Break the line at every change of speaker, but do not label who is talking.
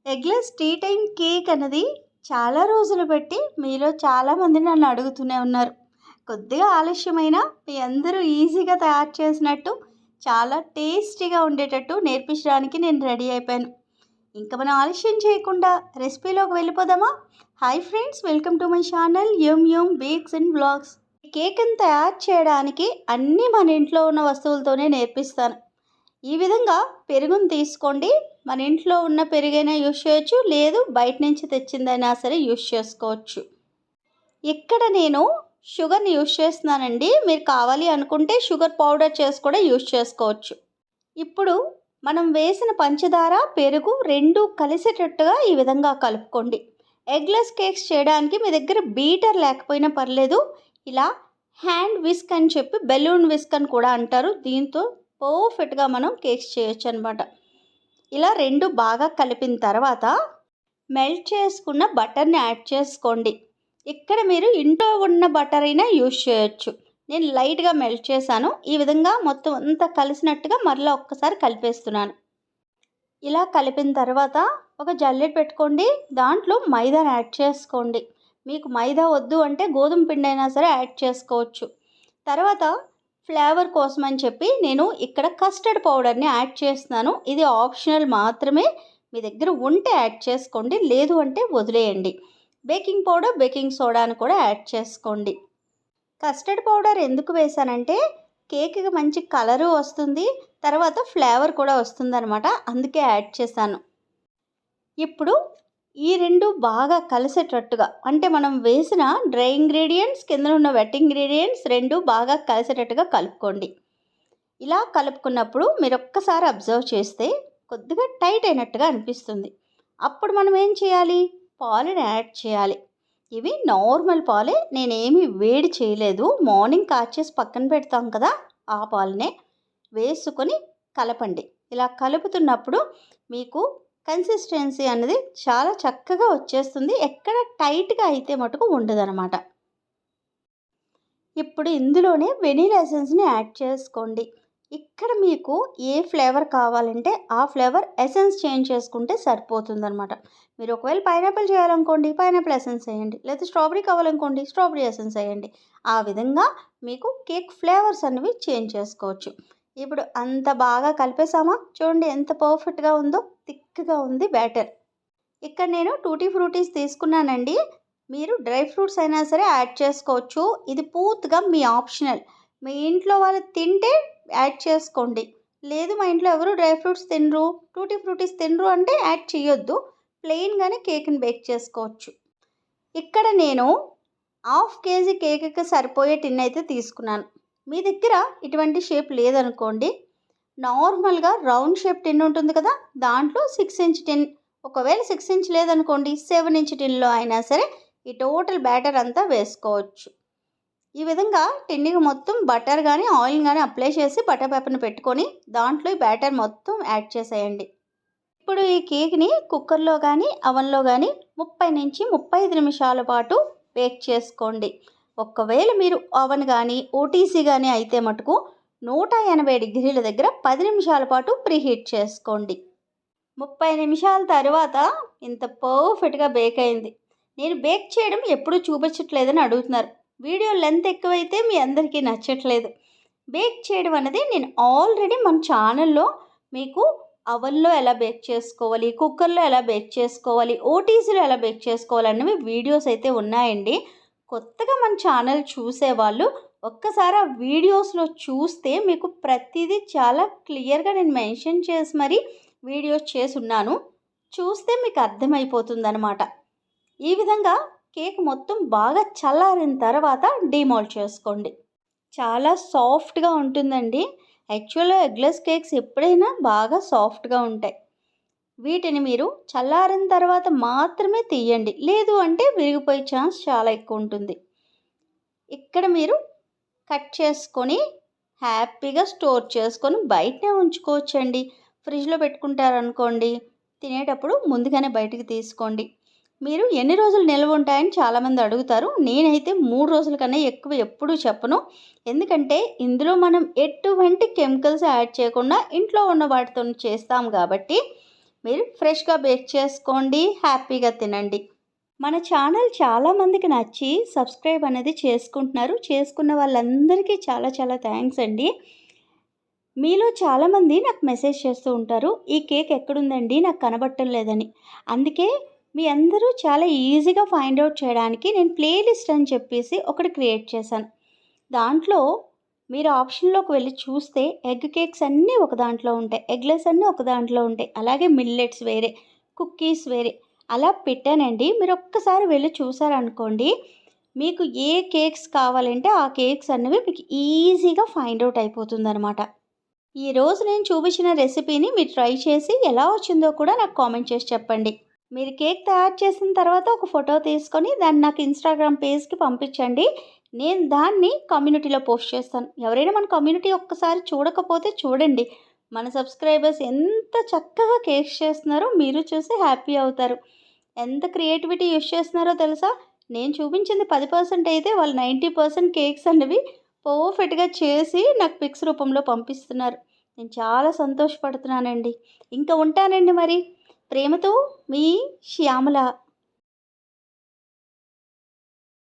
Eggless tea time cake అన్నది చాలా రోజులు బట్టి మీలో చాలామంది నన్ను అడుగుతూనే ఉన్నారు. కొద్దిగా ఆలస్యమైన మీ అందరూ ఈజీగా తయారు చేసినట్టు చాలా టేస్టీగా ఉండేటట్టు నేర్పించడానికి నేను రెడీ అయిపోయాను. ఇంకా మనం ఆలస్యం చేయకుండా రెసిపీలోకి వెళ్ళిపోదామా? Hi friends, welcome to my channel yum yum bakes and blogs. కేక్ని తయారు చేయడానికి అన్నీ మన ఇంట్లో ఉన్న వస్తువులతోనే నేర్పిస్తాను. ఈ విధంగా పెరుగును తీసుకోండి. మన ఇంట్లో ఉన్న పెరుగైనా యూస్ చేయొచ్చు, లేదు బయట నుంచి తెచ్చిందైనా సరే యూస్ చేసుకోవచ్చు. ఇక్కడ నేను షుగర్ని యూస్ చేస్తున్నానండి. మీరు కావాలి అనుకుంటే షుగర్ పౌడర్ చేసి కూడా యూస్ చేసుకోవచ్చు. ఇప్పుడు మనం వేసిన పంచదార పెరుగు రెండు కలిసేటట్టుగా ఈ విధంగా కలుపుకోండి. ఎగ్లెస్ కేక్స్ చేయడానికి మీ దగ్గర బీటర్ లేకపోయినా పర్లేదు. ఇలా హ్యాండ్ విస్క్ అని చెప్పి బెలూన్ విస్క్ అని కూడా అంటారు. దీంతో పర్ఫెక్ట్గా మనం కేక్స్ చేయొచ్చు అనమాట. ఇలా రెండు బాగా కలిపిన తర్వాత మెల్ట్ చేసుకున్న బటర్ని యాడ్ చేసుకోండి. ఇక్కడ మీరు ఇంట్లో ఉన్న బటర్ అయినా యూజ్ చేయొచ్చు. నేను లైట్గా మెల్ట్ చేశాను. ఈ విధంగా మొత్తం అంతా కలిసినట్టుగా మరలా ఒక్కసారి కలిపేస్తున్నాను. ఇలా కలిపిన తర్వాత ఒక జల్లెడ పెట్టుకోండి. దాంట్లో మైదాని యాడ్ చేసుకోండి. మీకు మైదా వద్దు అంటే గోధుమ పిండి అయినా సరే యాడ్ చేసుకోవచ్చు. తర్వాత ఫ్లేవర్ కోసం అని చెప్పి నేను ఇక్కడ కస్టర్డ్ పౌడర్ని యాడ్ చేస్తున్నాను. ఇది ఆప్షనల్ మాత్రమే. మీ దగ్గర ఉంటే యాడ్ చేసుకోండి, లేదు అంటే వదిలేయండి. బేకింగ్ పౌడర్, బేకింగ్ సోడాను కూడా యాడ్ చేసుకోండి. కస్టర్డ్ పౌడర్ ఎందుకు వేసానంటే కేక్కి మంచి కలరు వస్తుంది, తర్వాత ఫ్లేవర్ కూడా వస్తుందన్నమాట. అందుకే యాడ్ చేశాను. ఇప్పుడు ఈ రెండు బాగా కలిసేటట్టుగా, అంటే మనం వేసిన డ్రై ఇంగ్రీడియంట్స్ కింద ఉన్న వెట్ ఇంగ్రీడియంట్స్ రెండు బాగా కలిసేటట్టుగా కలుపుకోండి. ఇలా కలుపుకున్నప్పుడు మీరు ఒక్కసారి అబ్జర్వ్ చేస్తే కొద్దిగా టైట్ అయినట్టుగా అనిపిస్తుంది. అప్పుడు మనం ఏం చేయాలి? పాలను యాడ్ చేయాలి. ఇవి నార్మల్ పాలే, నేనేమి వేడి చేయలేదు. మార్నింగ్ కాచేసి పక్కన పెడతాం కదా, ఆ పాలనే వేసుకొని కలపండి. ఇలా కలుపుతున్నప్పుడు మీకు కన్సిస్టెన్సీ అనేది చాలా చక్కగా వచ్చేస్తుంది. ఎక్కడ టైట్గా అయితే మటుకు ఉండదన్నమాట. ఇప్పుడు ఇందులోనే వెనీలా ఎసెన్స్ని యాడ్ చేసుకోండి. ఇక్కడ మీకు ఏ ఫ్లేవర్ కావాలంటే ఆ ఫ్లేవర్ ఎసెన్స్ చేంజ్ చేసుకుంటే సరిపోతుందన్నమాట. మీరు ఒకవేళ పైనాపిల్ చేయాలనుకోండి పైనాపిల్ ఎసెన్స్ వేయండి, లేదా స్ట్రాబెరీ కావాలనుకోండి స్ట్రాబెరీ ఎసెన్స్ వేయండి. ఆ విధంగా మీకు కేక్ ఫ్లేవర్స్ అనేవి చేంజ్ చేసుకోవచ్చు. ఇప్పుడు అంత బాగా కలిపేసామా? చూడండి ఎంత పర్ఫెక్ట్గా ఉందో, థిక్గా ఉంది బ్యాటర్. ఇక్కడ నేను టూటీ ఫ్రూటీస్ తీసుకున్నానండి. మీరు డ్రై ఫ్రూట్స్ అయినా సరే యాడ్ చేసుకోవచ్చు. ఇది పూర్తిగా మీ ఆప్షనల్. మీ ఇంట్లో వాళ్ళు తింటే యాడ్ చేసుకోండి, లేదు మా ఇంట్లో ఎవరు డ్రై ఫ్రూట్స్ తినరు, టూటీ ఫ్రూటీస్ తినరు అంటే యాడ్ చేయొద్దు. ప్లెయిన్గానే కేక్ని బేక్ చేసుకోవచ్చు. ఇక్కడ నేను 1/2 కేజీ కేక్కి సరిపోయే టిన్ అయితే తీసుకున్నాను. మీ దగ్గర ఇటువంటి షేప్ లేదనుకోండి, నార్మల్గా రౌండ్ షేప్ టిన్ ఉంటుంది కదా, దాంట్లో 6 ఇంచ్ టిన్, ఒకవేళ 6 ఇంచ్ లేదనుకోండి 7 ఇంచ్ టిన్లో అయినా సరే ఈ టోటల్ బ్యాటర్ అంతా వేసుకోవచ్చు. ఈ విధంగా టిన్నికి మొత్తం బటర్ కానీ ఆయిల్ కానీ అప్లై చేసి బటర్ పేపర్ని పెట్టుకొని దాంట్లో ఈ బ్యాటర్ మొత్తం యాడ్ చేసేయండి. ఇప్పుడు ఈ కేక్ని కుక్కర్లో కానీ అవన్లో కానీ 30 నుంచి 35 నిమిషాల పాటు బేక్ చేసుకోండి. ఒకవేళ మీరు ఓవెన్ కానీ ఓటీసీ కానీ అయితే మటుకు 180 డిగ్రీల దగ్గర 10 నిమిషాల పాటు ప్రీహీట్ చేసుకోండి. 30 నిమిషాల తర్వాత ఇంత పర్ఫెక్ట్గా బేక్ అయింది. నేను బేక్ చేయడం ఎప్పుడూ చూపించట్లేదని అడుగుతున్నారు. వీడియో లెంత్ ఎక్కువైతే మీ అందరికీ నచ్చట్లేదు. బేక్ చేయడం అనేది నేను ఆల్రెడీ మన ఛానల్లో మీకు అవన్లో ఎలా బేక్ చేసుకోవాలి, కుక్కర్లో ఎలా బేక్ చేసుకోవాలి, ఓటీసీలో ఎలా బేక్ చేసుకోవాలి అన్నవి వీడియోస్ అయితే ఉన్నాయండి. కొత్తగా మన ఛానల్ చూసేవాళ్ళు ఒక్కసారి ఆ వీడియోస్లో చూస్తే మీకు ప్రతిదీ చాలా క్లియర్గా నేను మెన్షన్ చేసి మరీ వీడియోస్ చేసి ఉన్నాను. చూస్తే మీకు అర్థమైపోతుందన్నమాట. ఈ విధంగా కేక్ మొత్తం బాగా చల్లారిన తర్వాత డీమోల్డ్ చేసుకోండి. చాలా సాఫ్ట్గా ఉంటుందండి. యాక్చువల్గా ఎగ్లెస్ కేక్స్ ఎప్పుడైనా బాగా సాఫ్ట్గా ఉంటాయి. వీటిని మీరు చల్లారిన తర్వాత మాత్రమే తీయండి, లేదు అంటే విరిగిపోయే ఛాన్స్ చాలా ఎక్కువ ఉంటుంది. ఇక్కడ మీరు కట్ చేసుకొని హ్యాపీగా స్టోర్ చేసుకొని బయటనే ఉంచుకోవచ్చండి. ఫ్రిడ్జ్లో పెట్టుకుంటారనుకోండి, తినేటప్పుడు ముందుగానే బయటికి తీసుకోండి. మీరు ఎన్ని రోజులు నిల్వ ఉంటాయని చాలామంది అడుగుతారు. నేనైతే 3 రోజుల కన్నా ఎక్కువ ఎప్పుడూ చెప్పను. ఎందుకంటే ఇందులో మనం ఎటువంటి కెమికల్స్ యాడ్ చేయకుండా ఇంట్లో ఉన్న వాటితో చేస్తాం కాబట్టి మీరు ఫ్రెష్గా బేక్ చేసుకోండి, హ్యాపీగా తినండి. మన ఛానల్ చాలామందికి నచ్చి సబ్స్క్రైబ్ అనేది చేసుకుంటున్నారు. చేసుకున్న వాళ్ళందరికీ చాలా చాలా థ్యాంక్స్ అండి. మీలో చాలామంది నాకు మెసేజ్ చేస్తూ ఉంటారు, ఈ కేక్ ఎక్కడుందండి నాకు కనబడటం లేదని. అందుకే మీ అందరూ చాలా ఈజీగా ఫైండ్ అవుట్ చేయడానికి నేను ప్లేలిస్ట్ అని చెప్పేసి ఒకటి క్రియేట్ చేశాను. దాంట్లో మీరు ఆప్షన్లోకి వెళ్ళి చూస్తే ఎగ్ కేక్స్ అన్నీ ఒక దాంట్లో ఉంటాయి, ఎగ్లెస్ అన్నీ ఒక దాంట్లో ఉంటాయి, అలాగే మిల్లెట్స్ వేరే, కుక్కీస్ వేరే అలా పెట్టానండి. మీరు ఒక్కసారి వెళ్ళి చూసారనుకోండి, మీకు ఏ కేక్స్ కావాలంటే ఆ కేక్స్ అన్నవి మీకు ఈజీగా ఫైండ్ అవుట్ అయిపోతుందనమాట. ఈరోజు నేను చూపించిన రెసిపీని మీరు ట్రై చేసి ఎలా వచ్చిందో కూడా నాకు కామెంట్ చేసి చెప్పండి. మీరు కేక్ తయారు చేసిన తర్వాత ఒక ఫోటో తీసుకొని దాన్ని నాకు ఇన్స్టాగ్రామ్ పేజ్కి పంపించండి. నేను దాన్ని కమ్యూనిటీలో పోస్ట్ చేస్తాను. ఎవరైనా మన కమ్యూనిటీ ఒక్కసారి చూడకపోతే చూడండి. మన సబ్స్క్రైబర్స్ ఎంత చక్కగా కేక్స్ చేస్తున్నారో మీరు చూసి హ్యాపీ అవుతారు. ఎంత క్రియేటివిటీ యూస్ చేస్తున్నారో తెలుసా? నేను చూపించింది 10% అయితే వాళ్ళు 90% కేక్స్ అనేవి పర్ఫెక్ట్గా చేసి నాకు పిక్స్ రూపంలో పంపిస్తున్నారు. నేను చాలా సంతోషపడుతున్నానండి. ఇంకా ఉంటానండి మరి. ప్రేమతో మీ శ్యామల.